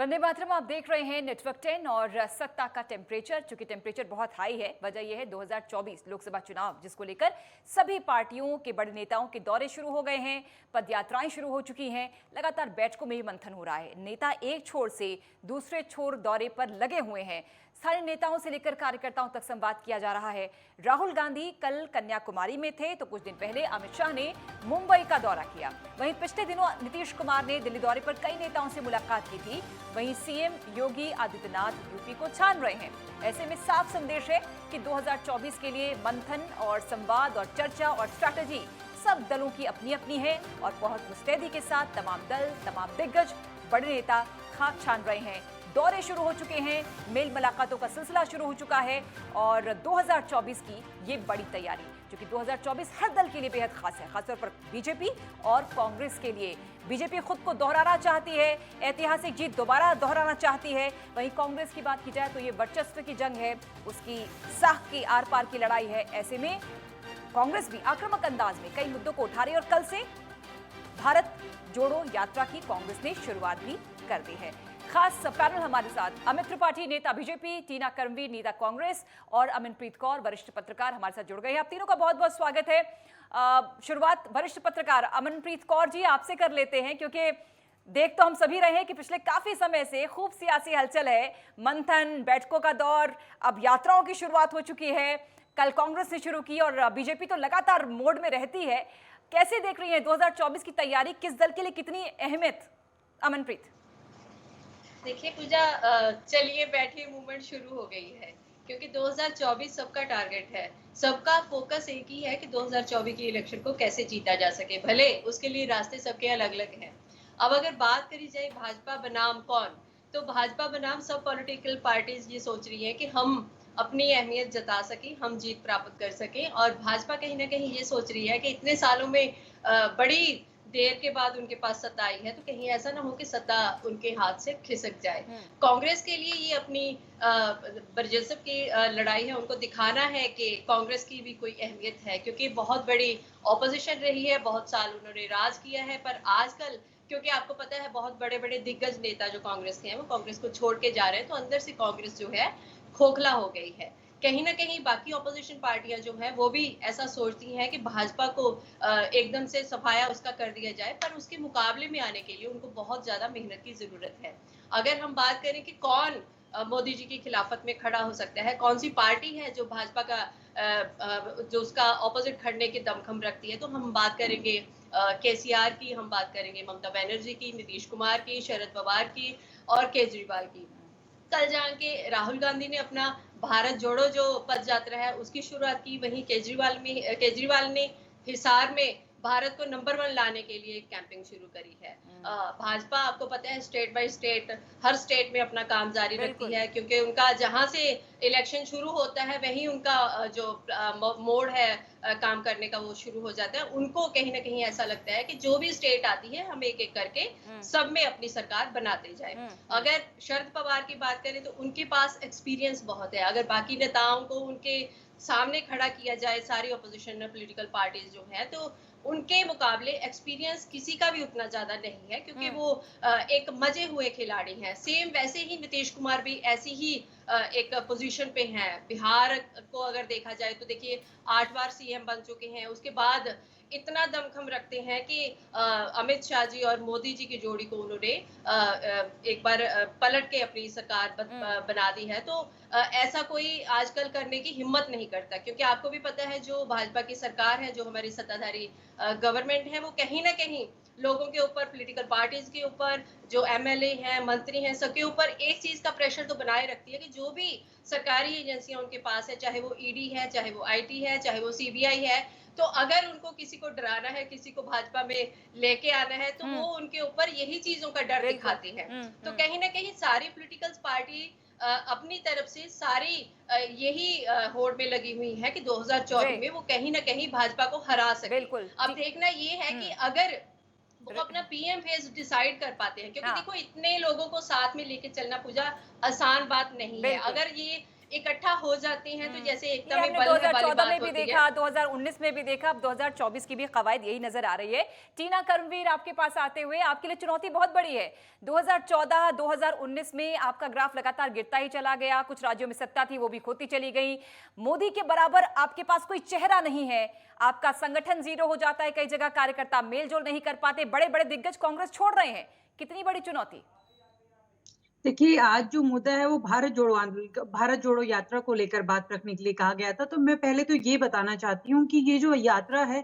वंदे मातरम आप देख रहे हैं नेटवर्क 10 और सत्ता का टेम्परेचर। चूंकि टेम्परेचर बहुत हाई है, वजह यह है 2024 लोकसभा चुनाव, जिसको लेकर सभी पार्टियों के बड़े नेताओं के दौरे शुरू हो गए हैं, पदयात्राएं शुरू हो चुकी हैं, लगातार बैठकों में ही मंथन हो रहा है। नेता एक छोर से दूसरे छोर दौरे पर लगे हुए हैं। स्थानीय नेताओं से लेकर कार्यकर्ताओं तक संवाद किया जा रहा है। राहुल गांधी कल कन्याकुमारी में थे, तो कुछ दिन पहले अमित शाह ने मुंबई का दौरा किया। वहीं पिछले दिनों नीतीश कुमार ने दिल्ली दौरे पर कई नेताओं से मुलाकात की थी। वहीं सीएम योगी आदित्यनाथ यूपी को छान रहे हैं। ऐसे में साफ संदेश है कि 2024 के लिए मंथन और संवाद और चर्चा और स्ट्रैटेजी सब दलों की अपनी अपनी है और बहुत मुस्तैदी के साथ तमाम दल, तमाम दिग्गज, बड़े नेता खाक छान रहे हैं। दौरे शुरू हो चुके हैं, मेल मुलाकातों का सिलसिला शुरू हो चुका है और 2024 की ये बड़ी तैयारी, क्योंकि 2024 हर दल के लिए बेहद खास है, खासतौर पर बीजेपी और कांग्रेस के लिए। बीजेपी खुद को दोहराना चाहती है, ऐतिहासिक जीत दोबारा दोहराना चाहती है। वहीं कांग्रेस की बात की जाए तो ये वर्चस्व की जंग है, उसकी साख की आर पार की लड़ाई है। ऐसे में कांग्रेस भी आक्रामक अंदाज में कई मुद्दों को उठा रही है और कल से भारत जोड़ो यात्रा की कांग्रेस ने शुरुआत भी कर दी है। खास पैनल हमारे साथ अमित त्रिपाठी, नेता बीजेपी, टीना कर्मवीर, नेता कांग्रेस, और अमनप्रीत कौर, वरिष्ठ पत्रकार, हमारे साथ जुड़ गए हैं। आप तीनों का बहुत बहुत स्वागत है। शुरुआत वरिष्ठ पत्रकार अमनप्रीत कौर जी आपसे कर लेते हैं, क्योंकि देख तो हम सभी रहे हैं कि पिछले काफी समय से खूब सियासी हलचल है, मंथन, बैठकों का दौर, अब यात्राओं की शुरुआत हो चुकी है। कल कांग्रेस ने शुरू की और बीजेपी तो लगातार मोड में रहती है। कैसे देख रही है 2024 की तैयारी, किस दल के लिए कितनी अहमियत? अमनप्रीत। देखिए पूजा, चलिए बैठिए मूवमेंट शुरू हो गई है, क्योंकि 2024 सबका टारगेट है। सबका फोकस एक ही है कि 2024 की इलेक्शन को कैसे जीता जा सके, भले उसके लिए रास्ते सबके अलग अलग हैं। अब अगर बात करी जाए भाजपा बनाम कौन, तो भाजपा बनाम सब पॉलिटिकल पार्टीज ये सोच रही है कि हम अपनी अहमियत जता सकें, हम जीत प्राप्त कर सकें। और भाजपा कहीं ना कहीं ये सोच रही है कि इतने सालों में बड़ी देर के बाद उनके पास सत्ता आई है, तो कहीं ऐसा ना हो कि सत्ता उनके हाथ से खिसक जाए। कांग्रेस के लिए ये अपनी बरजसब की लड़ाई है, उनको दिखाना है कि कांग्रेस की भी कोई अहमियत है, क्योंकि बहुत बड़ी ऑपोजिशन रही है, बहुत साल उन्होंने राज किया है। पर आजकल क्योंकि आपको पता है बहुत बड़े बड़े दिग्गज नेता जो कांग्रेस के हैं वो कांग्रेस को छोड़ के जा रहे हैं, तो अंदर से कांग्रेस जो है खोखला हो गई है। कहीं ना कहीं बाकी ऑपोजिशन पार्टियां जो हैं वो भी ऐसा सोचती हैं कि भाजपा को एकदम से सफाया उसका कर दिया जाए, पर उसके मुकाबले में आने के लिए उनको बहुत ज्यादा मेहनत की जरूरत है। अगर हम बात करें कि कौन मोदी जी की खिलाफत में खड़ा हो सकता है, कौन सी पार्टी है जो भाजपा का जो उसका ऑपोजिट खड़ने की दमखम रखती है, तो हम बात करेंगे केसीआर की, हम बात करेंगे ममता बनर्जी की, नीतीश कुमार की, शरद पवार की और केजरीवाल की। कल जाके राहुल गांधी ने अपना भारत जोड़ो जो पद यात्रा है उसकी शुरुआत की। वहीं केजरीवाल ने हिसार में भारत को नंबर 1 लाने के लिए कैंपिंग शुरू करी है। भाजपा आपको पता है state by state her state में अपना काम जारी रखती है, क्योंकि उनका जहां से इलेक्शन शुरू होता है वहीं उनका जो मोड़ है काम करने का वो शुरू हो जाता है। उनको कहीं ना कहीं ऐसा लगता है कि जो भी स्टेट आती है हम एक एक करके सब में अपनी सरकार बनाते जाए। अगर शरद पवार की बात करें तो उनके पास एक्सपीरियंस बहुत है। अगर बाकी नेताओं को उनके सामने खड़ा किया जाए, सारी ऑपोजिशन पॉलिटिकल पार्टीज जो है, तो उनके मुकाबले एक्सपीरियंस किसी का भी उतना ज्यादा नहीं है, क्योंकि वो एक मजे हुए खिलाड़ी हैं। सेम वैसे ही नीतीश कुमार भी ऐसी ही एक पोजीशन पे हैं। बिहार को अगर देखा जाए तो देखिए 8 बार सीएम बन चुके हैं, उसके बाद इतना दमखम रखते हैं कि अमित शाह जी और मोदी जी की जोड़ी को उन्होंने एक बार पलट के अपनी सरकार बना दी है। तो ऐसा कोई आजकल करने की हिम्मत नहीं करता, क्योंकि आपको भी पता है जो भाजपा की सरकार है, जो हमारी सत्ताधारी गवर्नमेंट है, वो कहीं ना कहीं लोगों के ऊपर, पॉलिटिकल पार्टीज के ऊपर, जो एमएलए हैं, मंत्री हैं, सबके ऊपर एक चीज का प्रेशर तो बनाए रखती है कि जो भी सरकारी एजेंसियां उनके पास है, चाहे वो ईडी है, चाहे वो आईटी है, चाहे वो सीबीआई है, तो अगर उनको किसी को डराना है, किसी को भाजपा में लेके आना है, तो वो उनके ऊपर यही चीजों का डर दिखाते हैं। तो कहीं ना कहीं सारी पॉलिटिकल पार्टी अपनी तरफ से सारी यही होड़ में लगी हुई है कि 2024 में वो कहीं ना कहीं भाजपा को हरा सके। अब देखना ये है कि अगर वो अपना पीएम फेस डिसाइड कर पाते हैं, क्योंकि देखो इतने लोगों को साथ में लेके चलना पूजा आसान बात नहीं है। अगर ये इकट्ठा हो जाते हैं तो जैसे ये एकता में हमने बल है वाली 2014 में बात भी होती है। देखा, 2019 में भी देखा, अब 2024 की भी कवायद यही नजर आ रही है। टीना कर्मवीर आपके पास आते हुए, आपके लिए चुनौती बहुत बड़ी है। 2014, 2019 में आपका ग्राफ लगातार गिरता ही चला गया, कुछ राज्यों में सत्ता थी वो भी खोती चली गई। मोदी के बराबर आपके पास कोई चेहरा नहीं है, आपका संगठन जीरो हो जाता है, कई जगह कार्यकर्ता मेलजोल नहीं कर पाते, बड़े बड़े दिग्गज कांग्रेस छोड़ रहे हैं। कितनी बड़ी चुनौती? देखिए, आज जो मुद्दा है वो भारत जोड़ो यात्रा को लेकर बात रखने के लिए कहा गया था। तो मैं पहले तो ये बताना चाहती हूँ कि ये जो यात्रा है,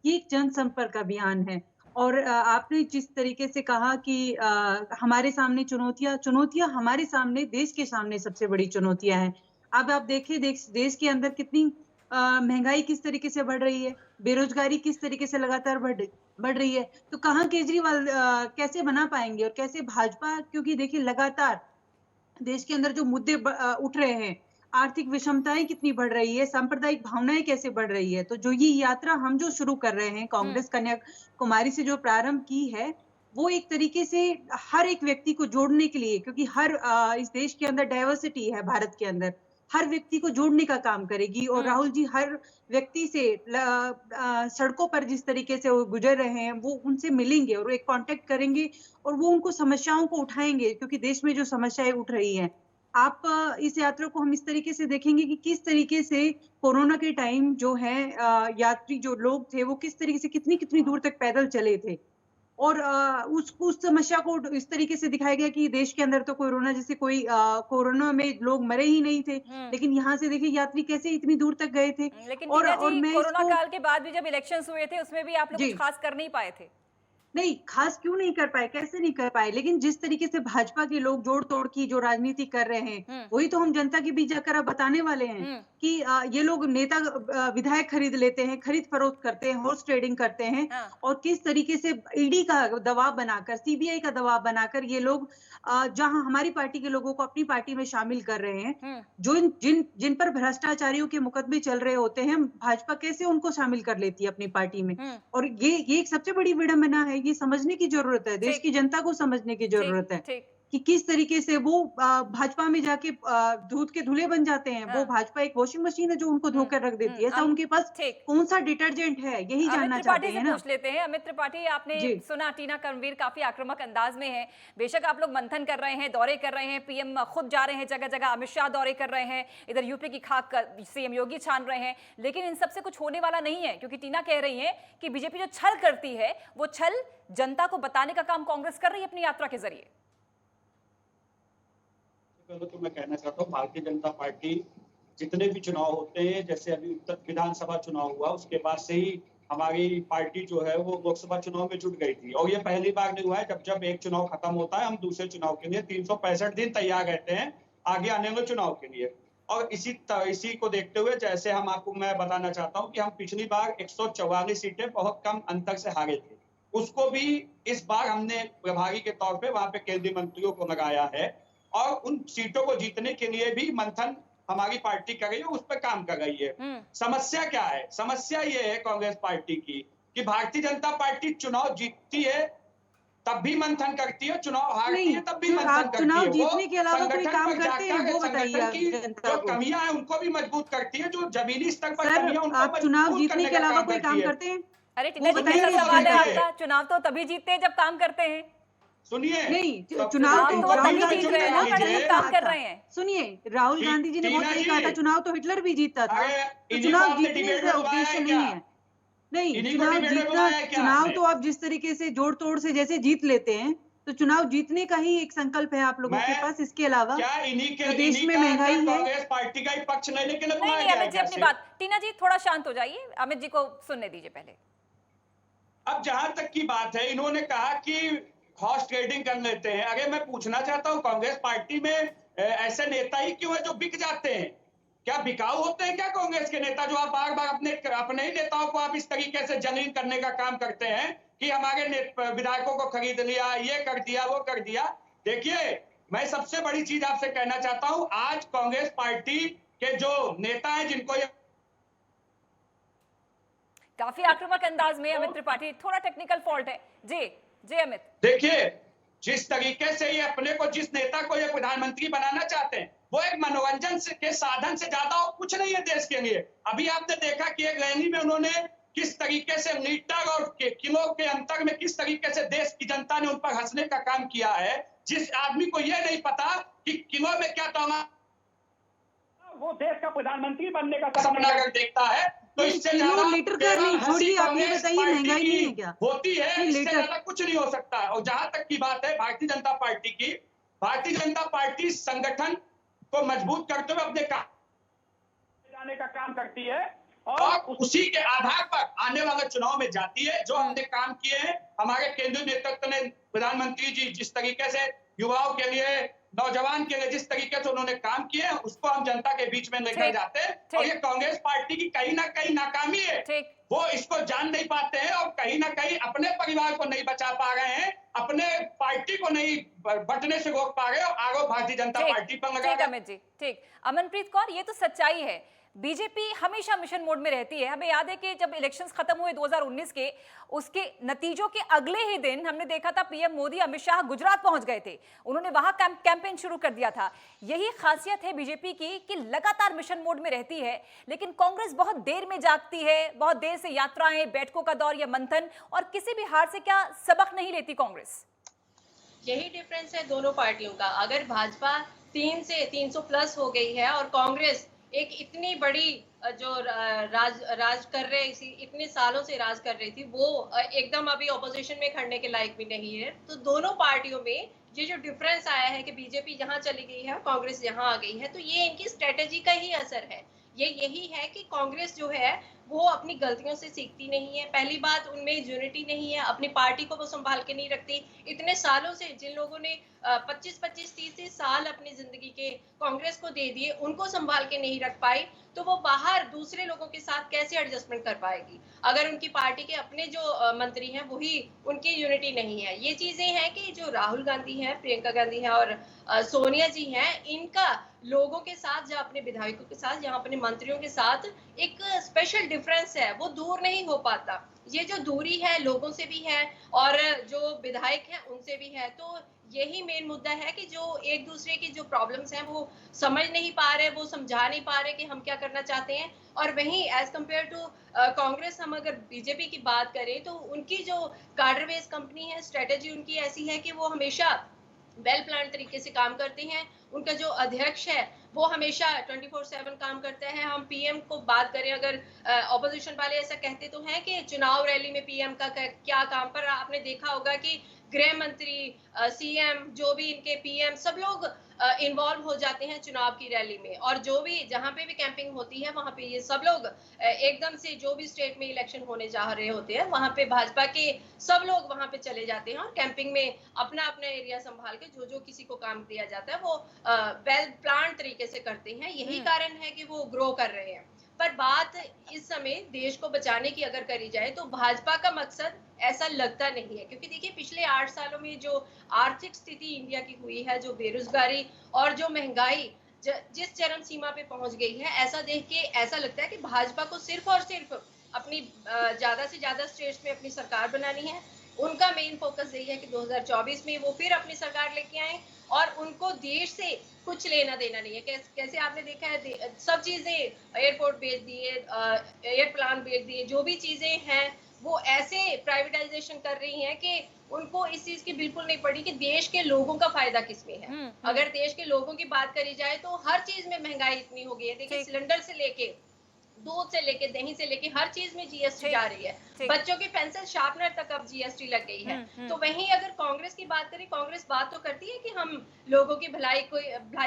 ये एक जनसंपर्क अभियान है। और आपने जिस तरीके से कहा कि हमारे सामने चुनौतियाँ हमारे सामने, देश के सामने सबसे बड़ी चुनौतियाँ हैं। अब आप देखिए, देश के अंदर कितनी महँगाई किस तरीके से बढ़ रही है, बेरोज़गारी किस तरीके से लगातार बढ़ रही है। तो कहाँ केजरीवाल कैसे बना पाएँगे और कैसे भाजपा, क्योंकि देखिए लगातार देश के अंदर जो मुद्दे उठ रहे हैं, आर्थिक विषमताएँ कितनी बढ़ रही है, सांप्रदायिक भावनाएँ कैसे बढ़ रही है। तो जो ये यात्रा हम जो शुरू कर रहे हैं, कांग्रेस कन्याकुमारी से जो प्रारंभ की है, वो एक तरीके से हर एक व्यक्ति को जोड़ने के लिए, क्योंकि इस देश के अंदर डाइवर्सिटी है, भारत के अंदर, हर व्यक्ति को जोड़ने का काम करेगी। और राहुल जी हर व्यक्ति से सड़कों पर जिस तरीके से वो गुजर रहे हैं, वो उनसे मिलेंगे और एक कांटेक्ट करेंगे और वो उनको समस्याओं को उठाएँगे, क्योंकि देश में जो समस्याएँ उठ रही हैं। आप इस यात्रा को हम इस तरीके से देखेंगे कि किस तरीके से कोरोना के टाइम जो है यात्री जो लोग थे, वो किस तरीके से कितनी-कितनी दूर तक पैदल चले थे। और उस समस्या को इस तरीके से दिखाया गया कि देश के अंदर तो कोरोना में लोग मरे ही नहीं थे। लेकिन यहाँ से देखिए यात्री कैसे इतनी दूर तक गए थे। लेकिन और टीना और जी, मैं कोरोना इसको काल के बाद भी जब इलेक्शंस हुए थे, उसमें भी आप लोग जी। कुछ खास कर नहीं पाए थे। नहीं, ख़ास क्यों नहीं कर पाए, कैसे नहीं कर पाए? लेकिन जिस तरीके से भाजपा के लोग जोड़-तोड़ की जो राजनीति कर रहे हैं, हुँ, वही तो हम जनता के बीच जाकर अब बताने वाले हैं हुँ, कि ये लोग नेता विधायक खरीद लेते हैं, खरीद-फरोख्त करते हैं, हॉर्स ट्रेडिंग करते हैं हाँ, और किस तरीके से ईडी का दबाव बनाकर, सीबीआई का दबाव बनाकर ये लोग जहाँ हमारी पार्टी के लोगों को अपनी पार्टी में शामिल कर रहे हैं, हुँ, जिन पर भ्रष्टाचारियों के मुकदमे चल रहे होते हैं, भाजपा कैसे उनको शामिल कर लेती है अपनी पार्टी में। हुँ, और ये एक सबसे बड़ी विडंबना है, ये समझने की ज़रूरत है, देश ठीक, की जनता को समझने की ठीक, ज़रूरत है ठीक, कि किस तरीके से वो भाजपा में जाके दूध के धुले बन जाते हैं। वो हाँ, भाजपा एक वॉशिंग मशीन है जो उनको हुँ, धोकर रख देती है। ऐसा अम उनके पास ठीक। कौन-सा डिटर्जेंट है, यही अमित जानना चाहते त्रिपाठी से हैं ना? पूछ लेते हैं। अमित त्रिपाठी, आपने जी। सुना टीना कर्मवीर काफी आक्रामक अंदाज में है। बेशक आप लोग मंथन कर रहे हैं, दौरे कर रहे हैं, पीएम खुद जा रहे हैं जगह जगह, अमित शाह दौरे कर रहे हैं, इधर यूपी की खाक सीएम योगी छान रहे हैं, लेकिन इन सबसे कुछ होने वाला नहीं है, क्योंकि टीना कह रही है कि बीजेपी जो छल करती है, वो छल जनता को बताने का काम कांग्रेस कर रही है अपनी यात्रा के जरिए। पहले तो मैं कहना चाहता हूँ, भारतीय जनता पार्टी जितने भी चुनाव होते हैं, जैसे अभी उत्तर विधानसभा चुनाव हुआ, उसके बाद से ही हमारी पार्टी जो है वो लोकसभा चुनाव में जुट गई थी। और ये पहली बार नहीं हुआ है, जब एक चुनाव खत्म होता है, हम दूसरे चुनाव के लिए 365 दिन तैयार रहते हैं आगे आने वाले चुनाव के लिए। और इसी को देखते हुए जैसे मैं बताना चाहता हूँ कि हम पिछली बार 144 सीटें बहुत कम अंतर से हारे थे, उसको भी इस बार हमने प्रभारी के तौर पे वहां पे केंद्रीय मंत्रियों को लगाया है और उन सीटों को जीतने के लिए भी मंथन हमारी पार्टी कर रही है, उस पर काम कर रही है। समस्या क्या है? समस्या ये है कांग्रेस पार्टी की कि भारतीय जनता पार्टी चुनाव जीतती है तब भी मंथन करती है, चुनाव हारती नहीं, है तब भी जो मंथन आप करती चुनाव है। वो जीतने के अलावा कोई संगठन काम पर करते हैं, जाकर वो बताइए संगठन आप की जनता जो को। कमियां हैं उनको भी मजबूत करती है, जो जमीनी स्तर पर सर, कमियां उनको आप चुनाव मजबूत जीतने करने के का अलावा काम कोई करती काम है। करते हैं? अरे टीना वो जी, बताइए कैसा मुझे सवाल है जनता को। आपका? चुनाव तो तभी जीतते हैं जब काम करते हैं। सुनिए, नहीं, सबसे चुनाव पहले तो तो वो राहुल तभी गांधी जीत जी रहे ने हैं ना, बहुत मैडम, सही जब काम कहा कर था। रहे हैं। सुनिए, राहुल गांधी जी ने बहुत टीना सही जी, कहा था, चुनाव तो हिटलर भी जीतता था। अरे तो इन्हीं को चुनाव आपने जीतने डिबेट से में बुलाया उद्देश्य है नहीं क्या? है। नहीं, इन्हीं को चुनाव डिबेट में जीतना, बुलाया है क्या चुनाव आपने? तो आप जिस तरीके से जोड़-तोड़ से जैसे जीत लेते हैं, तो चुनाव जीतने का ही एक संकल्प है आप लोगों के मैं पास। इसके अलावा क्या जो देश इन्हीं में का महंगाई है, कांग्रेस पार्टी का ही पक्ष लेने के लिए नहीं बुलाया नहीं, गया है अमित जी क्या अपनी सिर्फ? बात, टीना जी थोड़ा शांत हो जाइए, अमित जी को सुनने दीजिए पहले। अब जहां तक की बात है, इन्होंने कहा कि हॉर्स ट्रेडिंग कर लेते हैं। अरे मैं पूछना चाहता हूं, कांग्रेस पार्टी में ऐसे नेता ही क्यों है जो बिक जाते हैं? क्या बिकाऊ होते हैं क्या कांग्रेस के नेता, जो आप बार बार अपने ही नेताओं को आप इस तरीके से जलील करने का काम करते हैं कि हमारे विधायकों को खरीद लिया, ये कर दिया, वो कर दिया। देखिए, मैं सबसे बड़ी चीज आपसे कहना चाहता हूं, आज कांग्रेस पार्टी के जो नेता हैं जिनको ये काफी आक्रामक अंदाज में अमित त्रिपाठी, थोड़ा टेक्निकल फॉल्ट है। जी जी अमित। देखिए, जिस तरीके से ये अपने को, जिस नेता को ये प्रधानमंत्री बनाना चाहते हैं, वो एक मनोरंजन के साधन से ज्यादा और कुछ नहीं है देश के लिए। अभी आपने देखा कि एक रैली में उन्होंने किस तरीके से लीटर और किलो के अंतर में किस तरीके से देश की जनता ने उन पर हंसने का काम किया है। जिस आदमी को यह नहीं पता कि किलो में क्या तोला, वो देश का प्रधानमंत्री बनने का सपना अगर देखता है तो इससे ज्यादा लीटर का नहीं, छोड़िए आप ये बताइए महंगाई नहीं है क्या होती है, इससे लीटर ज्यादा कुछ नहीं हो सकता। और जहां तक की बात है भारतीय जनता पार्टी की, भारतीय जनता पार्टी संगठन को मजबूत करते हुए अपने जाने का काम करती है और उसी के आधार पर आने वाले चुनाव में जाती है। जो हमने काम किए हैं, हमारे केंद्रीय नेतृत्व ने, प्रधानमंत्री जी जिस तरीके से युवाओं के लिए, नौजवान के लिए जिस तरीके से उन्होंने काम किए हैं, उसको हम जनता के बीच में लेकर जाते हैं। और ये कांग्रेस पार्टी की कहीं ना कहीं नाकामी है, वो इसको जान नहीं पाते हैं और कहीं ना कहीं अपने परिवार को नहीं बचा पा रहे हैं, अपने पार्टी को नहीं बंटने से रोक पा रहे और आरोप भारतीय जनता पार्टी पर लगा। ठीक अमित जी, ठीक। अमनप्रीत कौर, ये तो सच्चाई है, बीजेपी हमेशा मिशन मोड में रहती है। हमें याद है कि जब इलेक्शंस खत्म हुए 2019 के, उसके नतीजों के अगले ही दिन हमने देखा था पीएम मोदी अमित शाह गुजरात पहुंच गए थे, उन्होंने वहां कैंपेन शुरू कर दिया था। यही खासियत है बीजेपी की कि लगातार मिशन मोड में रहती है, लेकिन कांग्रेस बहुत देर में जागती है, बहुत देर से यात्राएं, बैठकों का दौर या मंथन, और किसी भी हार से क्या सबक नहीं लेती कांग्रेस? यही डिफरेंस है दोनों पार्टियों का। अगर भाजपा 3 से 300 प्लस हो गई है और कांग्रेस एक इतनी बड़ी जो राज कर रहे, इतने सालों से राज कर रही थी, वो एकदम अभी ऑपोजिशन में खड़ने के लायक भी नहीं है। तो दोनों पार्टियों में ये जो डिफरेंस आया है कि बीजेपी यहाँ चली गई है और कांग्रेस यहाँ आ गई है, तो ये इनकी स्ट्रेटेजी का ही असर है। ये यही है कि कांग्रेस जो है वो अपनी गलतियों से सीखती नहीं है। पहली बात, उनमें यूनिटी नहीं है, अपनी पार्टी को वो संभाल के नहीं रखती। इतने सालों से जिन लोगों ने 25-25, 30 साल अपनी जिंदगी के कांग्रेस को दे दिए, उनको संभाल के नहीं रख पाई, तो वो बाहर दूसरे लोगों के साथ कैसे एडजस्टमेंट कर पाएगी अगर उनकी पार्टी के अपने जो मंत्री हैं वही उनकी यूनिटी नहीं है। ये चीजें हैं कि जो राहुल गांधी हैं, प्रियंका गांधी हैं और सोनिया जी हैं, इनका लोगों के साथ या अपने विधायकों के साथ या अपने मंत्रियों के साथ एक स्पेशल डिफरेंस है, वो दूर नहीं हो पाता। ये जो दूरी है लोगों से भी है और जो विधायक हैं उनसे भी है। तो यही मेन मुद्दा है कि जो एक दूसरे की जो प्रॉब्लम्स हैं वो समझ नहीं पा रहे, वो समझा नहीं पा रहे कि हम क्या करना चाहते हैं। और वहीं एज कम्पेयर टू कांग्रेस, हम अगर बीजेपी की बात करें तो उनकी जो कार्डर बेस कंपनी है, स्ट्रेटेजी उनकी ऐसी है कि वो हमेशा वेल प्लान तरीके से काम करते हैं। उनका जो अध्यक्ष है वो हमेशा 24/7 काम करता है। हम पीएम को बात करें, अगर ऑपोजिशन वाले ऐसा कहते तो हैं कि चुनाव रैली में पीएम का क्या काम, पर आपने देखा होगा कि गृह मंत्री, सीएम, जो भी इनके पीएम, सब लोग इन्वॉल्व हो जाते हैं चुनाव की रैली में। और जो भी जहां पे भी कैंपिंग होती है वहां पे ये सब लोग एकदम से, जो भी स्टेट में इलेक्शन होने जा रहे होते हैं वहां पे भाजपा के सब लोग वहां पे चले जाते हैं और कैंपिंग में अपना अपना एरिया संभाल के जो जो किसी को काम दिया जाता है वो वेल प्लान तरीके से करते हैं। यही कारण है कि वो ग्रो कर रहे हैं। पर बात इस समय देश को बचाने की अगर करी जाए तो भाजपा का मकसद ऐसा लगता नहीं है, क्योंकि देखिए पिछले 8 सालों में जो आर्थिक स्थिति इंडिया की हुई है, जो बेरोजगारी और जो महंगाई जिस चरम सीमा पे पहुंच गई है, ऐसा देख के ऐसा लगता है कि भाजपा को सिर्फ और सिर्फ अपनी ज्यादा से ज्यादा स्टेट्स में अपनी सरकार बनानी है। उनका मेन फोकस यही है कि 2024 में वो फिर अपनी सरकार लेके आए और उनको देश से कुछ लेना देना नहीं है। कैसे आपने देखा है, सब चीजें एयरपोर्ट बेच दिए, एयर प्लान बेच दिए, जो भी चीजें हैं वो ऐसे प्राइवेटाइजेशन कर रही हैं कि उनको इस चीज की बिल्कुल नहीं पड़ी कि देश के लोगों का फायदा किसमें है। अगर देश के लोगों की बात करी जाए तो हर चीज में महंगाई इतनी हो गई है। देखिए सिलेंडर से लेके, दूध से लेके, दही से लेके हर चीज में जीएसटी जा रही है। बच्चों के पेंसिल शार्पनर तक अब जीएसटी लग गई है। तो वहीं अगर कांग्रेस की बात करें, कांग्रेस बात तो करती है कि हम लोगों की भलाई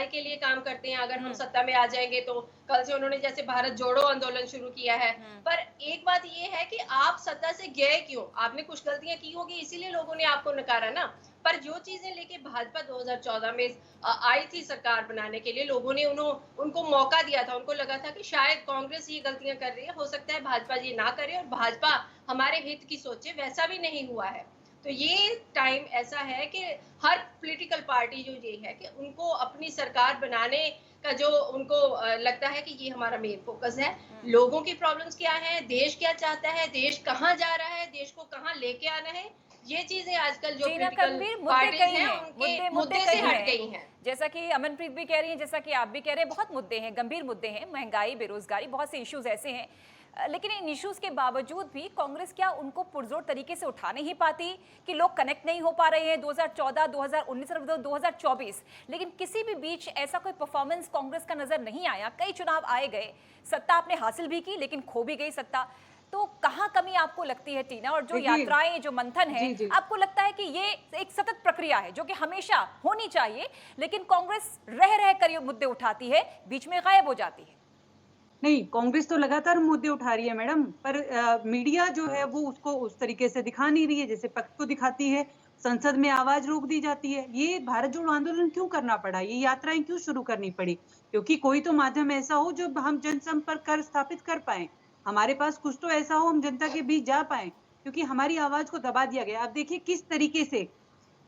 के लिए काम करते हैं, अगर हम सत्ता में आ जाएंगे तो। कल से उन्होंने जैसे भारत जोड़ो आंदोलन शुरू किया है। पर एक बात ये है कि आप सत्ता से गए क्यों? आपने कुछ गलतियां की होगी, इसीलिए लोगों ने आपको नकारा ना। पर जो चीजें लेके भाजपा 2014 में आई थी सरकार बनाने के लिए, लोगों ने उनको मौका दिया था। उनको लगा था कि शायद कांग्रेस ये गलतियां कर रही है, हो सकता है भाजपा ये ना करे और भाजपा हमारे हित की सोचे। वैसा भी नहीं हुआ है। तो ये टाइम ऐसा है कि हर पॉलिटिकल पार्टी जो ये है कि उनको अपनी सरकार बनाने का जो उनको लगता है कि ये हमारा मेन फोकस है। लोगों की प्रॉब्लम्स क्या है, देश क्या चाहता है, देश कहाँ जा रहा है, देश को कहाँ लेके आना है, ये चीजें आजकल जो टीना पॉलिटिकल गंभीर मुद्दे पार्टीज कई हैं हैं, उनके मुद्दे मुद्दे से कई हट हैं। गई हैं। जैसा कि अमनप्रीत भी कह रही हैं, जैसा कि आप भी कह रहे हैं, बहुत मुद्दे हैं, गंभीर मुद्दे हैं, महंगाई, बेरोजगारी, बहुत से इश्यूज ऐसे हैं। लेकिन इन इश्यूज के बावजूद भी कांग्रेस क्या उनको पुरजोर तरीके से उठा नहीं पाती कि लोग कनेक्ट नहीं हो पा रहे हैं 2014, 2019 और 2024? लेकिन किसी भी बीच ऐसा कोई परफॉर्मेंस कांग्रेस का नजर नहीं आया। कई चुनाव आए गए, सत्ता आपने हासिल भी की लेकिन खो भी गई सत्ता। तो कहाँ कमी आपको लगती है टीना? और जो देखिए, यात्राएं, जो मंथन है, जी, जी। आपको लगता है कि ये एक सतत प्रक्रिया है जो कि हमेशा होनी चाहिए, लेकिन कांग्रेस रह रह कर ये मुद्दे उठाती है, बीच में गायब हो जाती है? नहीं, कांग्रेस तो लगातार मुद्दे उठा रही है मैडम, पर मीडिया जो है वो उसको उस तरीके से दिखा नहीं रही है जैसे पक्ष को दिखाती है। संसद में आवाज रोक दी जाती है। ये भारत जोड़ो आंदोलन क्यों करना पड़ा? ये यात्राएं क्यों शुरू करनी पड़ी? क्योंकि कोई तो माध्यम ऐसा हो जो हम जनसंपर्क कर स्थापित कर पाए। हमारे पास कुछ तो ऐसा हो, हम जनता के बीच जा पाए, क्योंकि हमारी आवाज को दबा दिया गया। अब देखिए किस तरीके से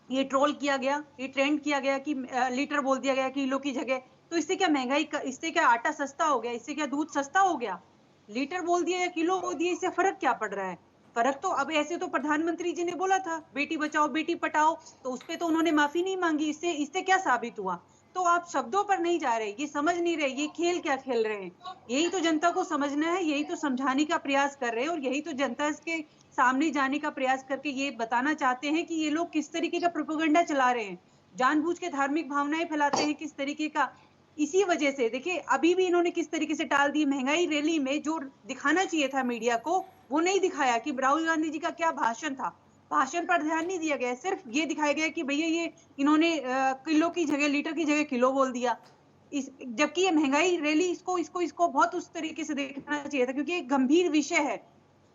ये ट्रोल किया गया, ये ट्रेंड किया गया कि लीटर बोल दिया गया किलो की जगह। तो इससे क्या इससे क्या आटा सस्ता हो गया? इससे क्या दूध सस्ता हो गया? लीटर बोल दिया या किलो बोल दिया, इससे फर्क क्या पड़ रहा है? फर्क तो अब ऐसे तो प्रधानमंत्री जी ने बोला था बेटी बचाओ बेटी पढ़ाओ, तो उसपे तो उन्होंने माफी नहीं मांगी। इससे इससे क्या साबित हुआ? तो आप शब्दों पर नहीं जा रहे, ये समझ नहीं रहे ये खेल क्या खेल रहे हैं। यही तो जनता को समझना है, यही तो समझाने का प्रयास कर रहे हैं, और यही तो जनता के सामने जाने का प्रयास करके ये बताना चाहते हैं कि ये लोग किस तरीके का प्रोपेगेंडा चला रहे हैं, जानबूझ के धार्मिक भावनाएं फैलाते हैं किस तरीके का। इसी वजह से देखिए अभी भी इन्होंने किस तरीके से टाल दी। महंगाई रैली में जो दिखाना चाहिए था मीडिया को, वो नहीं दिखाया कि राहुल गांधी जी का क्या भाषण था। भाषण पर ध्यान नहीं दिया गया, सिर्फ ये दिखाया गया कि भैया ये इन्होंने किलो की जगह लीटर की जगह किलो बोल दिया। जबकि ये महंगाई रैली इसको बहुत उस तरीके से देखना चाहिए था, क्योंकि एक गंभीर विषय है।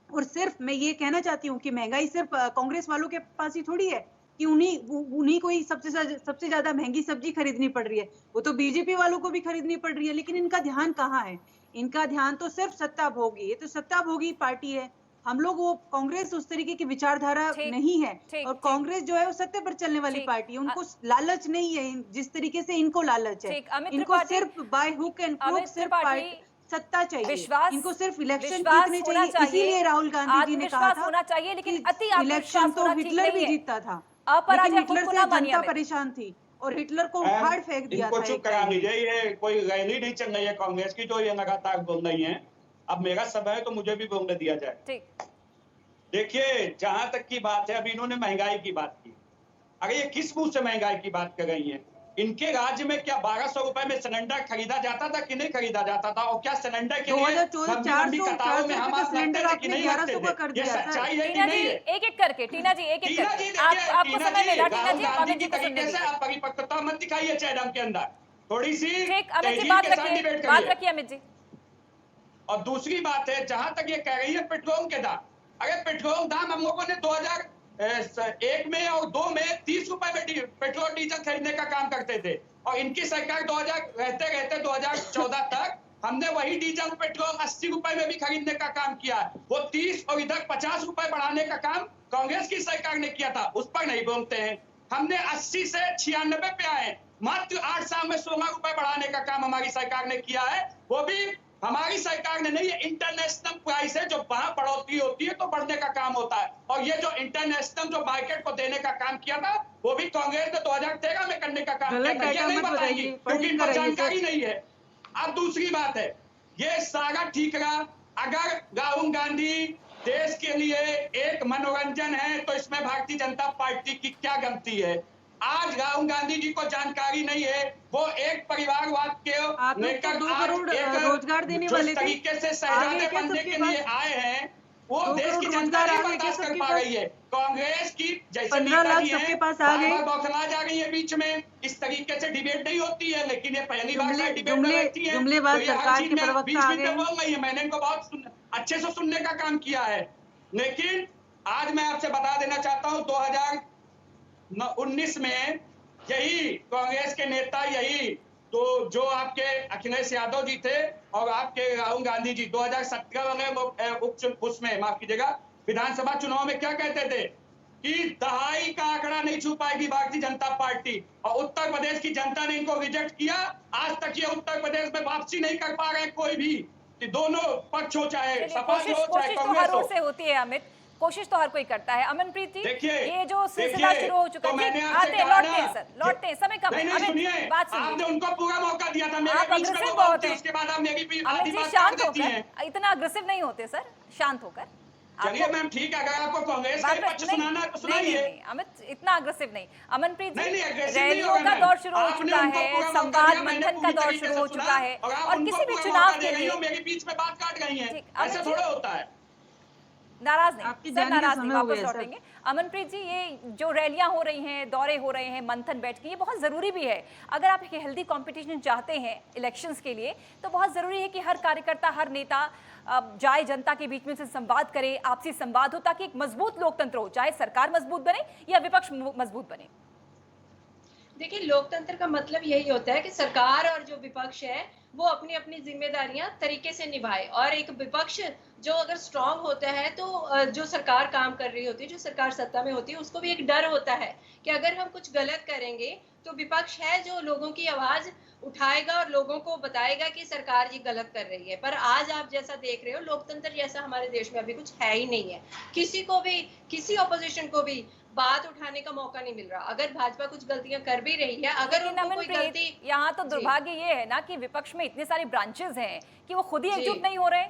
और सिर्फ मैं ये कहना चाहती हूँ कि महंगाई सिर्फ कांग्रेस वालों के पास ही थोड़ी है कि उन्हीं को ही सबसे ज्यादा महंगी सब्जी खरीदनी पड़ रही है, वो तो बीजेपी वालों को भी खरीदनी पड़ रही है। लेकिन इनका ध्यान कहाँ है? इनका ध्यान तो सिर्फ सत्ता भोगी। ये तो सत्ता भोगी पार्टी है। हम लोग वो कांग्रेस उस तरीके की विचारधारा नहीं है, और कांग्रेस जो है वो सत्य पर चलने वाली पार्टी है। उनको लालच नहीं है जिस तरीके से इनको लालच है। इनको सिर्फ बाय हुक एंड क्रूक सिर्फ सत्ता चाहिए, विश्वास, इनको सिर्फ इलेक्शन जीतने चाहिए। इसीलिए राहुल गांधी जी ने कहा था होना चाहिए, लेकिन अति इलेक्शन तो हिटलर भी जीतता था, लेकिन हिटलर से जनता परेशान थी और हिटलर को उखाड़ फेंक दिया था। इनको चुप करा लीजिए, ये कोई रैली नहीं चल रही है कांग्रेस की जो ये लगातार बोल रही है। अब मेरा समय है तो मुझे भी बोलने दिया जाए। देखिए, जहां तक की बात है, अभी इन्होंने महंगाई की बात की। अरे ये किस मुंह से महंगाई की बात कर रही है? इनके राज्य में क्या 1200 रुपए में सिलेंडर खरीदा जाता था कि नहीं खरीदा जाता था? और क्या सिलेंडर के लिए लंबी कतारों में हम आप लगते थे कि नहीं लगते थे? ये सच्चाई है कि नहीं है? एक एक करके टीना जी, एक एक करके आपको समय मिला। टीना जी, गांधी की तरीके से आप परिपक्वता मत दिखाइए चेहरे के अंदर, थोड़ी सी अमित जी बात रखिए अमित जी। और दूसरी बात है, जहां तक ये कह रही है पेट्रोल के दाम, अगर पेट्रोल दाम हम लोगों ने 2001 में और 2 में 30 रुपए में पेट्रोल डीजल खरीदने का काम करते थे, और इनकी सरकार 2000 रहते 2014 तक हमने वही डीजल पेट्रोल 80 रुपए में भी खरीदने का काम किया। वो 30 और इधर 50 रुपए बढ़ाने का काम कांग्रेस की सरकार ने किया था, उस पर नहीं बोलते हैं। हमने 80 से 96 पे आए, मात्र 8 साल में 16 रुपए बढ़ाने का काम हमारी सरकार ने किया है। वो भी हमारी सरकार ने नहीं, ये इंटरनेशनल प्राइस है, जो वहां बढ़ोतरी होती है तो बढ़ने का काम होता है। और ये जो इंटरनेशनल जो मार्केट को देने का काम किया था, वो भी कांग्रेस ने 2013 में करने का काम किया था। ये नहीं बताएंगी क्योंकि इनको जानकारी नहीं है। अब दूसरी बात है, ये सारा ठीक रहा। अगर राहुल गांधी देश के लिए एक मनोरंजन है, तो इसमें भारतीय जनता पार्टी की क्या गलती है? आज राहुल गांधी जी को जानकारी नहीं है, वो एक परिवारवाद के लेकर 2 करोड़ रोजगार देने वाले तरीके से शहजादे बनने के लिए आए हैं, वो देश की जनता नहीं बर्दाश्त कर पा रही है। कांग्रेस की जैसे नेताजी हैं, बार-बार बौखला जा रही है बीच में, इस तरीके से डिबेट नहीं होती है। लेकिन ये पहली बार डिबेट में रहती है, तो ये हर चीज में बीच में बोल रही है। मैंने इनको बहुत अच्छे से सुनने का काम किया है। लेकिन आज मैं आपसे बता देना चाहता हूँ, 2019 में यही कांग्रेस के नेता, यही तो जो आपके अखिलेश यादव जी थे और आपके राहुल गांधी जी 2017 में उसमें माफ कीजिएगा विधानसभा चुनाव में क्या कहते थे कि दहाई का आंकड़ा नहीं छू पाएगी भारतीय जनता पार्टी, और उत्तर प्रदेश की जनता ने इनको रिजेक्ट किया। आज तक ये उत्तर प्रदेश में वापसी नहीं कर पा रहे कोई भी, कि दोनों पक्ष हो, चाहे सपा हो चाहे कांग्रेस हो। से होती है अमित, कोशिश तो हर कोई करता है। अमनप्रीत जी, देखिए, ये जो सिलसिला शुरू हो चुका तो है, मैंने ठीक, आपसे आते हैं, कहा लौटते ना हैं सर, लौटते हैं, समय कम है। नहीं, अमित, सुनिए, बात आपने सुनिए। उनको पूरा मौका दिया था, मेरे आप बीच में अग्रेसिव वो बहुत बोलते हैं। उसके बाद आप मेरी भी अमित आधी जी, बात शांत काट देती हैं। होकर, इतना अग्रेसिव नहीं होते सर, शांत होकर। चलिए मैम, ठीक है, अगर आपको कांग्रेस का ही पक्ष सुनाना है तो नहीं, सुनाइए। नहीं, अमित इतना अग्रेसिव नहीं। अमनप्रीत जी, नहीं, aggressive नहीं रैलियों होगा का मैम। दौर शुरू हो आपने चुका उनको है, पूरा मौका संवाद दिया, मैंने मंथन का पूरी दौर तरीके शुरू से हो सुना, चुका है, और आप और उनको किसी भी पूरा चुनाव मौका के दे रही लिए हो, मेरे बीच में बात काट रही हैं। ठीक, अमित ऐसा जी, थोड़ा होता है। नाराज नहीं आपके सर, जाने का नाराज नहीं, समय हो वापस गया, सर। लौटेंगे। अमनप्रीत जी, ये जो रैलियां हो रही हैं, दौरे हो रहे हैं, मंथन बैठ के, ये बहुत जरूरी भी है। अगर आप एक हेल्दी कंपटीशन चाहते हैं इलेक्शंस के लिए, तो बहुत जरूरी है कि हर कार्यकर्ता, हर नेता जाए जनता के बीच में से संवाद करे, आपसी संवाद हो, ताकि एक मजबूत लोकतंत्र हो, चाहे सरकार मजबूत बने या विपक्ष मजबूत बने। देखिए, लोकतंत्र का मतलब यही होता है कि सरकार और जो विपक्ष है वो अपनी अपनी जिम्मेदारियां तरीके से निभाए, और एक विपक्ष जो अगर स्ट्रांग होता है तो जो सरकार काम कर रही होती है, जो सरकार सत्ता में होती है, उसको भी एक डर होता है कि अगर हम कुछ गलत करेंगे तो विपक्ष है जो लोगों की आवाज उठाएगा और लोगों को बताएगा कि सरकार ये गलत कर रही है। पर आज आप जैसा देख रहे हो, लोकतंत्र जैसा हमारे देश में अभी कुछ है ही नहीं है। किसी को भी, किसी ऑपोजिशन को भी बात उठाने का मौका नहीं मिल रहा। अगर भाजपा कुछ गलतियां कर भी रही है, अगर लेकिन उनको कोई अमनप्रीत, गलती, यहाँ तो जी, दुर्भाग्य ये है ना कि विपक्ष में इतने सारे ब्रांचेस हैं कि वो खुद ही जी, एकजुट नहीं हो रहे।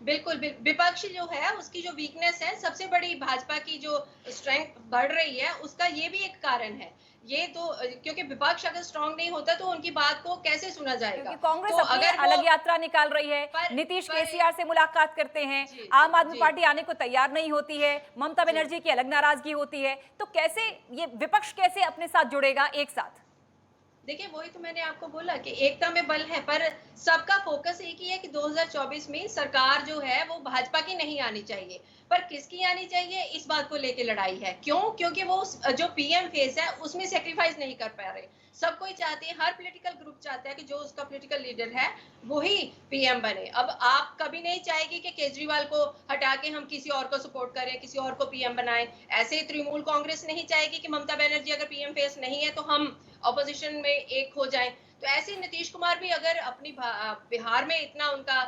बिल्कुल विपक्ष जो है उसकी जो वीकनेस है, सबसे बड़ी भाजपा की जो स्ट्रेंथ बढ़ रही है, उसका ये भी एक कारण है। ये तो क्योंकि विपक्ष अगर स्ट्रांग नहीं होता तो उनकी बात को कैसे सुना जाएगा। क्योंकि कांग्रेस तो अपनी अगर वो, अलग यात्रा निकाल रही है, नीतीश केसीआर से मुलाकात करते हैं, जी, आम आदमी जी, पार्टी आने को तैयार नहीं होती है, ममता बनर्जी की अलग नाराजगी होती है, तो कैसे ये विपक्ष कैसे अपने साथ जुड़ेगा एक साथ? देखिए, वही तो मैंने आपको बोला कि एकता में बल है, पर सबका फोकस एक ही है कि 2024 में सरकार जो है वो भाजपा की नहीं आनी चाहिए। पर किसकी आनी चाहिए, इस बात को लेके लड़ाई है। क्यों? क्योंकि वो जो पीएम फेस है उसमें सेक्रीफाइस नहीं कर पा रहे। सब कोई चाहते हैं, हर पॉलिटिकल ग्रुप चाहता है कि जो उसका पॉलिटिकल लीडर है वही पीएम बने। अब आप कभी नहीं चाहेगी कि केजरीवाल को हटा के हम किसी और को सपोर्ट करें, किसी और को पीएम बनाएं। ऐसे ही तृणमूल कांग्रेस नहीं चाहेगी कि ममता बनर्जी अगर पीएम फेस नहीं है तो हम ऑपोजिशन में एक हो जाएं। तो ऐसे नीतीश कुमार भी अगर अपनी बिहार में इतना उनका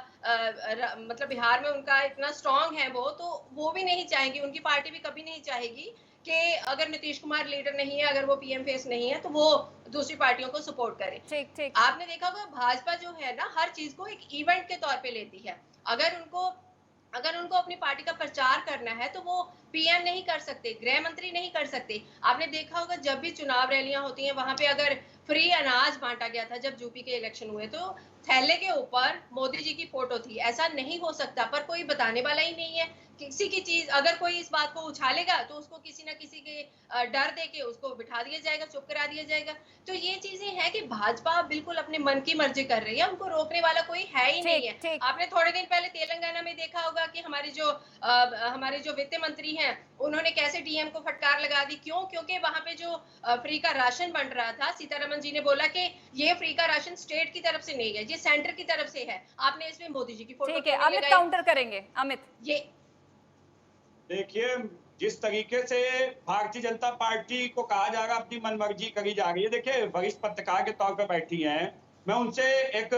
मतलब बिहार में उनका इतना स्ट्रांग है तो वो भी नहीं चाहेंगी, उनकी पार्टी भी कभी नहीं चाहेगी कि अगर नीतीश कुमार लीडर नहीं है, अगर वो पीएम फेस नहीं है, तो वो दूसरी पार्टियों को सपोर्ट करे। ठीक ठीक। आपने देखा होगा भाजपा जो है ना, हर चीज को एक इवेंट के तौर पे लेती है। अगर उनको अपनी पार्टी का प्रचार करना है तो वो पीएम नहीं कर सकते, गृह मंत्री नहीं कर सकते। आपने देखा होगा जब भी चुनाव रैलियां होती हैं, वहां पे अगर फ्री अनाज बांटा गया था, जब यूपी के इलेक्शन हुए, तो थैले के ऊपर मोदी जी की फोटो थी। ऐसा नहीं हो सकता, पर कोई बताने वाला ही नहीं है। किसी की चीज अगर कोई इस बात को उछालेगा तो उसको किसी ना किसी के डर दे के उसको बिठा दिया जाएगा, चुप करा दिया जाएगा। तो ये चीजें हैं कि भाजपा बिल्कुल अपने मन की मर्जी कर रही है, उनको रोकने वाला कोई है ही नहीं है। आपने थोड़े दिन पहले तेलंगाना में देखा होगा कि हमारे जो वित्त मंत्री हैं, उन्होंने कैसे डीएम को फटकार लगा दी। क्यों? क्योंकि वहां पे जो फ्री का राशन बन रहा था, सीतारमन जी ने बोला कि ये फ्री का राशन स्टेट की तरफ से नहीं है, ये सेंटर की तरफ से है। आपने इसमें मोदी जी की फोटो ठीक है, अमित काउंटर करेंगे। अमित, ये देखिए, जिस तरीके से भारतीय जनता पार्टी को कहा जा रहा अपनी मनमर्जी करी जा रही है, देखिए वरिष्ठ पत्रकार के तौर पे बैठी हैं, मैं उनसे एक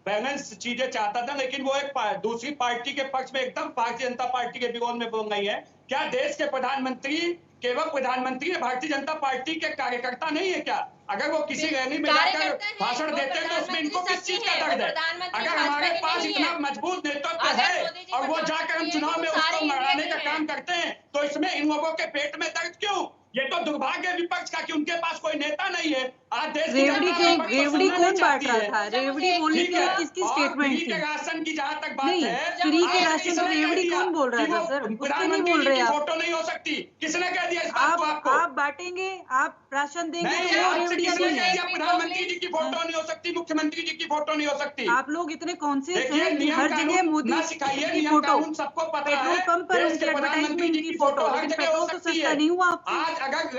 बैलेंस चीजें चाहता था, लेकिन वो एक दूसरी पार्टी के पक्ष में एकदम भारतीय जनता पार्टी के विरोध में बोल रही है। क्या देश के प्रधानमंत्री केवल प्रधानमंत्री भारतीय जनता पार्टी के कार्यकर्ता नहीं है क्या? अगर वो किसी रैली में जाकर भाषण देते हैं तो उसमें इनको किस चीज का दर्द है? अगर हमारे पास इतना मजबूत नेतृत्व है और वो जाकर हम चुनाव में उसको मराने का काम करते हैं, तो इसमें इन लोगों के पेट में दर्द क्यों? ये तो दुर्भाग्य है विपक्ष का कि उनके पास कोई नेता नहीं है। आज देश की रेवड़ी कौन बांट रहा था? रेवड़ी बोलने की किसकी स्टेटमेंट थी? राशन की जहाँ तक बात नहीं, है, फ्री के राशन की रेवड़ी कौन बोल रहा था सर? उसके नहीं बोल रहे आप। फोटो नहीं हो सकती। किसने कह दिया इस बात को आपको? आप बांटेंगे, आप राशन देंगे नहीं, तो वो आपसे रेवड़ी किसने नहीं कह है। दिया प्रधानमंत्री जी की फोटो नहीं हो सकती, मुख्यमंत्री जी की फोटो नहीं हो सकती? आप लोग इतने कॉन्शियस देखिए, हैं कि नियम हर कानून जगह मोदी ना सिखाइए, की नियम फोटो, कानून सबको पता पेट्रोल है। पंप पर देश उनकी के प्रधानमंत्री एडवर्टाइजमेंट जी की की फोटो, फोटो हर लेकिन जगह हो पेट्रोल तो सकती सस्ता है। नहीं हुआ आपसे। आज अगर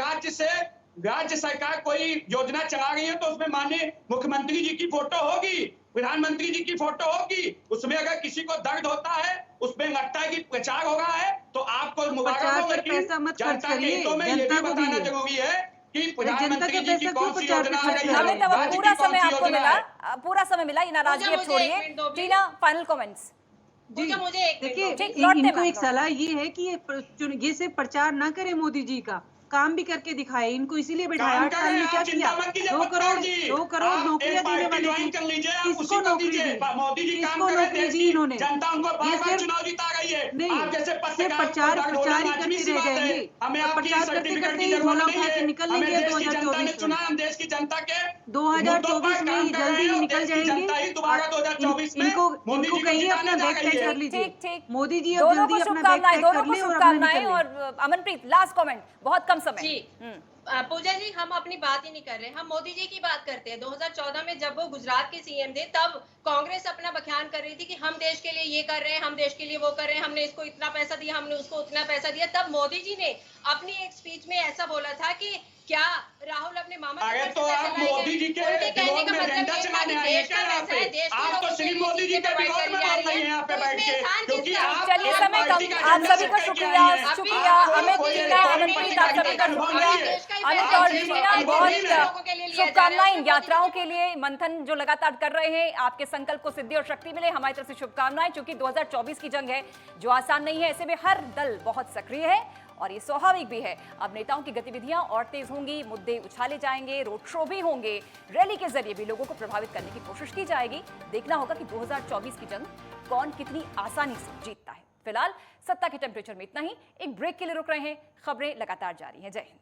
राज्य सरकार कोई योजना चला रही है तो उसमें माननीय मुख्यमंत्री जी की फोटो होगी, प्रधानमंत्री जी की फोटो होगी। उसमें अगर किसी को दर्द होता है, उसमें लगता है कि प्रचार हो रहा है, तो आपको मुबारक हो, लेकिन पैसा मत खर्च जनता के करिए, हितों में ये भी जनता को बताना दीजिए। जरूरी है कि जनता प्रधानमंत्री का जी की पैसा कौन क्यों सी प्रचार योजना पे आ खर्च रही कर है, रहे अमित, हैं? अब राज्य पूरा की कौन समय सी आपको योजना मिला, है। पूरा समय मिला, ये नाराजगी अब मुझे छोड़िए। एक मिनट दो, टीना, फाइनल कमेंट्स। पूजा मुझे एक देखिए मिनट दो। ठीक, लौटते इनको मैम, एक सलाह ये है कि ये सिर्फ प्रचार ना करे मोदी जी का, काम भी करके दिखाए। इनको इसीलिए बिठाया, काम 8 साल करें, में क्या आप चिंता किया? मत कीजिए 2 पत्रकार जी। करोड़ आप नौकरियां एक देने पार्टी वाली ज्वाइन थी। कर लीजिए, आप किसको उसी को नौकरी दीजिए। दी? मोदी जी काम किसको कर रहे हैं, नौकरी देश दी की इन्होंने? जनता उनको ये बार-बार सिर्फ चुनाव जिता रही है। नहीं, आप जैसे सिर्फ पत्रकारों को प्रचार ढोलना प्रचार ही लाजमी करते सी रह बात है। जाएंगे, हमें और आपकी प्रचार करते सर्टिफिकेट करते की ही जरूरत झोला नहीं उठा के है। निकल हमें लेंगे देश की जनता ने 2024 चुना, में। हम देश की जनता के मुद्दों 2024 पर में काम ही कर रहे जल्दी हैं ही और निकल देश की जाएंगे। जनता ही दोबारा 2024 में इनको मोदी इनको जी को कहिए जिताने अपना जा बैग रही पैक है। कर लीजिए। ठीक ठीक, मोदी जी अब दोनों को जल्दी अपना बैग शुभकामनाएं, पैक दोनों कर को ले और अपना शुभकामनाएं। निकल ले। और अमनप्रीत लास्ट कमेंट, बहुत कम समय। जी पूजा जी, हम अपनी बात ही नहीं कर रहे, हम मोदी जी की बात करते हैं। 2014 में जब वो गुजरात के सीएम थे, तब कांग्रेस अपना बखान कर रही थी कि हम देश के लिए ये कर रहे हैं, हम देश के लिए वो कर रहे हैं, हमने इसको इतना पैसा दिया, हमने उसको उतना पैसा दिया। तब मोदी जी ने अपनी एक स्पीच में ऐसा बोला था कि क्या राहुल अपने मामा के अरे घर से तो पैसे आप लाएंगे? मोदी जी के उनके कहने विरोध का में मतलब एजेंडा ये था चलाने कि आए हैं देश क्या का यहाँ पैसा पे? है, देश के आप लोगों तो के श्री लिए मोदी जी चीजें के प्रोवाइड विरोध करी में जा बोल रही रही हैं हैं। यहाँ पे तो बैठ इसमें के, एहसान क्योंकि किसका? आप चलिए, एक समय पार्टी कम। का आप एजेंडा सभी सेट का करके शुक्रिया, आई हैं। शुक्रिया आपको अमित कोई टीना, इलेक्ट्रॉनिक अमनप्रीत, पार्टी आप का सभी का अनुभव शुक्रिया। नहीं है। अमित आप और सिर्फ टीना, अनुभव बहुत नहीं है। लोगों के लिए लिया जा रहा है, शुभकामनाएं उसमें यात्राओं मोदी के लिए, मंथन जो लगातार कर रहे हैं। आपके संकल्प को सिद्धि और शक्ति मिले, हमारी तरफ से शुभकामनाएं। क्योंकि 2024 की जंग है जो आसान नहीं है, ऐसे में हर दल बहुत सक्रिय है और ये स्वाभाविक भी है। अब नेताओं की गतिविधियां और तेज होंगी, मुद्दे उछाले जाएंगे, रोड शो भी होंगे, रैली के जरिए भी लोगों को प्रभावित करने की कोशिश की जाएगी। देखना होगा कि 2024 की जंग कौन कितनी आसानी से जीतता है। फिलहाल सत्ता के टेम्परेचर में इतना ही। एक ब्रेक के लिए रुक रहे हैं, खबरें लगातार जारी हैं। जय हिंद।